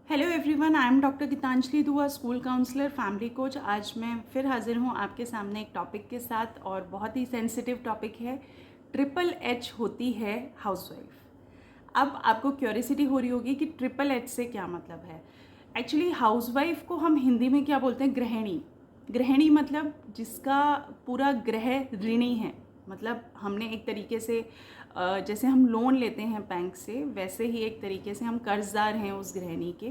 Hello everyone, I am doctor Geetanjali Dua, school counsellor, family coach. आज मैं फिर हाजिर हूँ आपके सामने एक टॉपिक के साथ और बहुत ही सेंसिटिव टॉपिक है। ट्रिपल एच होती है हाउसवाइफ। अब आपको क्यूरियोसिटी हो रही होगी कि ट्रिपल एच से क्या मतलब है। एक्चुअली हाउसवाइफ को हम हिंदी में क्या बोलते हैं? गृहिणी। गृहिणी मतलब जिसका पूरा ग्रह ऋणी है। मतलब हमने एक तरीके से जैसे हम लोन लेते हैं बैंक से, वैसे ही एक तरीके से हम कर्जदार हैं उस गृहिणी के।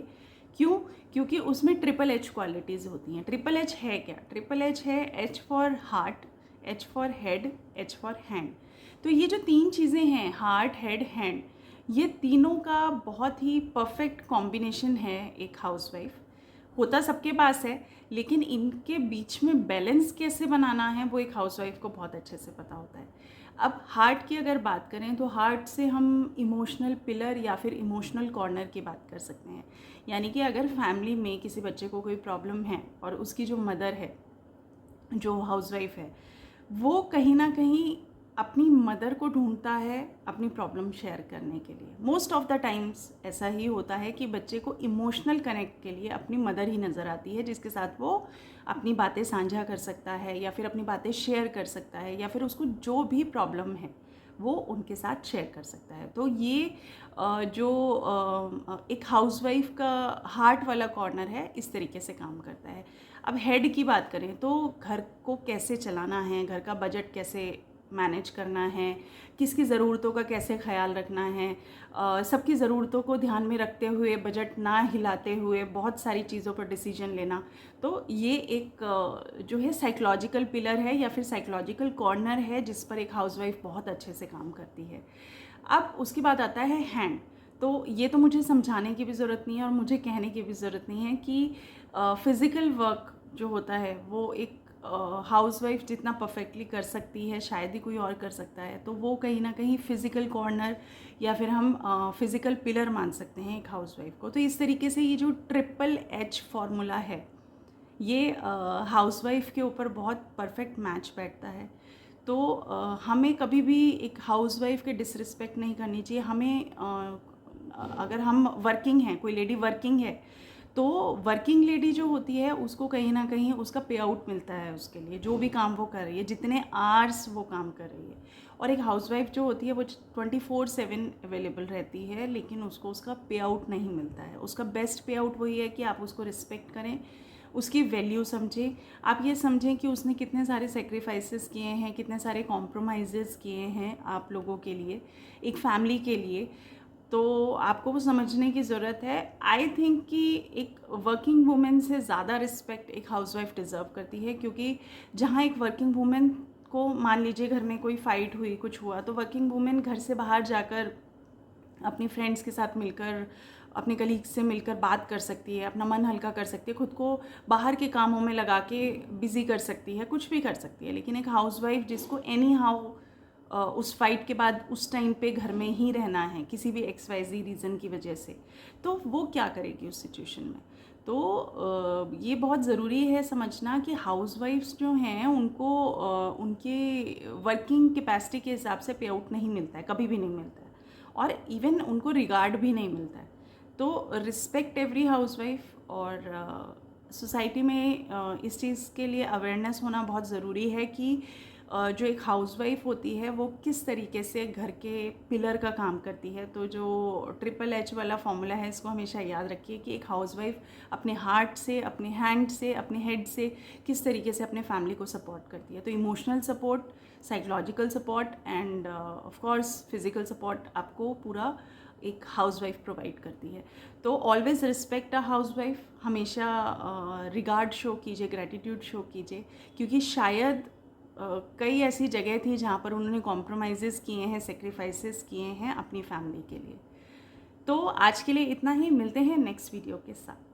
क्यों? क्योंकि उसमें ट्रिपल एच क्वालिटीज़ होती हैं। ट्रिपल एच है क्या? ट्रिपल एच है H for heart, H for head, H for hand. तो ये जो तीन चीज़ें हैं, हार्ट, हेड, हैंड, ये तीनों का बहुत ही परफेक्ट कॉम्बिनेशन है एक हाउसवाइफ। होता सबके पास है, लेकिन इनके बीच में बैलेंस कैसे बनाना है वो एक हाउसवाइफ को बहुत अच्छे से पता होता है। अब हार्ट की अगर बात करें तो हार्ट से हम इमोशनल पिलर या फिर इमोशनल कॉर्नर की बात कर सकते हैं। यानी कि अगर फैमिली में किसी बच्चे को कोई प्रॉब्लम है और उसकी जो मदर है, जो हाउसवाइफ है, वो कहीं ना कहीं अपनी मदर को ढूंढता है अपनी प्रॉब्लम शेयर करने के लिए। मोस्ट ऑफ द टाइम्स ऐसा ही होता है कि बच्चे को इमोशनल कनेक्ट के लिए अपनी मदर ही नज़र आती है, जिसके साथ वो अपनी बातें साझा कर सकता है या फिर अपनी बातें शेयर कर सकता है या फिर उसको जो भी प्रॉब्लम है वो उनके साथ शेयर कर सकता है। तो ये जो एक हाउसवाइफ का हार्ट वाला कॉर्नर है, इस तरीके से काम करता है। अब हेड की बात करें तो घर को कैसे चलाना है, घर का बजट कैसे मैनेज करना है, किसकी ज़रूरतों का कैसे ख्याल रखना है, सबकी ज़रूरतों को ध्यान में रखते हुए, बजट ना हिलाते हुए बहुत सारी चीज़ों पर डिसीजन लेना। तो ये एक जो है साइकोलॉजिकल पिलर है या फिर साइकोलॉजिकल कॉर्नर है जिस पर एक हाउसवाइफ बहुत अच्छे से काम करती है। अब उसके बाद आता है हैंड। तो ये तो मुझे समझाने की भी ज़रूरत नहीं है और मुझे कहने की भी ज़रूरत नहीं है कि फिज़िकल वर्क जो होता है वो एक हाउसवाइफ जितना परफेक्टली कर सकती है शायद ही कोई और कर सकता है। तो वो कहीं ना कहीं फ़िज़िकल कॉर्नर या फिर हम फिज़िकल पिलर मान सकते हैं एक हाउसवाइफ को। तो इस तरीके से ये जो ट्रिपल एच फार्मूला है, ये हाउसवाइफ के ऊपर बहुत परफेक्ट मैच बैठता है। तो हमें कभी भी एक हाउसवाइफ के डिसरिस्पेक्ट नहीं करनी चाहिए। हमें अगर हम वर्किंग हैं, कोई लेडी वर्किंग है, तो वर्किंग लेडी जो होती है उसको कहीं ना कहीं उसका पे आउट मिलता है उसके लिए, जो भी काम वो कर रही है, जितने आवर्स वो काम कर रही है। और एक हाउसवाइफ जो होती है वो 24/7 अवेलेबल रहती है, लेकिन उसको उसका पे आउट नहीं मिलता है। उसका बेस्ट पे आउट वही है कि आप उसको रिस्पेक्ट करें, उसकी वैल्यू समझें। आप ये समझें कि उसने कितने सारे सेक्रीफाइसेस किए हैं, कितने सारे कॉम्प्रोमाइज़ेस किए हैं आप लोगों के लिए, एक फैमिली के लिए। तो आपको वो समझने की ज़रूरत है। आई थिंक कि एक वर्किंग वूमेन से ज़्यादा रिस्पेक्ट एक हाउसवाइफ डिज़र्व करती है, क्योंकि जहाँ एक वर्किंग वूमेन को, मान लीजिए घर में कोई फाइट हुई, कुछ हुआ, तो वर्किंग वूमेन घर से बाहर जाकर अपनी फ्रेंड्स के साथ मिलकर, अपने कलीग्स से मिलकर बात कर सकती है, अपना मन हल्का कर सकती है, खुद को बाहर के कामों में लगा के बिज़ी कर सकती है, कुछ भी कर सकती है। लेकिन एक हाउसवाइफ जिसको एनी हाउ उस फाइट के बाद उस टाइम पे घर में ही रहना है किसी भी XYZ रीज़न की वजह से, तो वो क्या करेगी उस सिचुएशन में? तो ये बहुत ज़रूरी है समझना कि हाउसवाइफ्स जो हैं उनको उनके वर्किंग कैपेसिटी के हिसाब से पे आउट नहीं मिलता है, कभी भी नहीं मिलता है, और इवन उनको रिगार्ड भी नहीं मिलता है। तो रिस्पेक्ट एवरी हाउसवाइफ। और सोसाइटी में इस चीज़ के लिए अवेयरनेस होना बहुत ज़रूरी है कि जो एक हाउसवाइफ होती है वो किस तरीके से घर के पिलर का काम करती है। तो जो ट्रिपल एच वाला फॉर्मूला है, इसको हमेशा याद रखिए कि एक हाउसवाइफ अपने हार्ट से, अपने हैंड से, अपने हेड से किस तरीके से अपने फैमिली को सपोर्ट करती है। तो emotional support, psychological support end of course physical support आपको पूरा एक हाउसवाइफ प्रोवाइड करती है। तो ऑलवेज़ रिस्पेक्ट अ हाउसवाइफ। हमेशा रिगार्ड शो कीजिए, ग्रैटिट्यूड शो कीजिए, क्योंकि शायद कई ऐसी जगह थी जहाँ पर उन्होंने कॉम्प्रोमाइज़ेस किए हैं, सेक्रीफाइसेस किए हैं अपनी फैमिली के लिए। तो आज के लिए इतना ही, मिलते हैं नेक्स्ट वीडियो के साथ।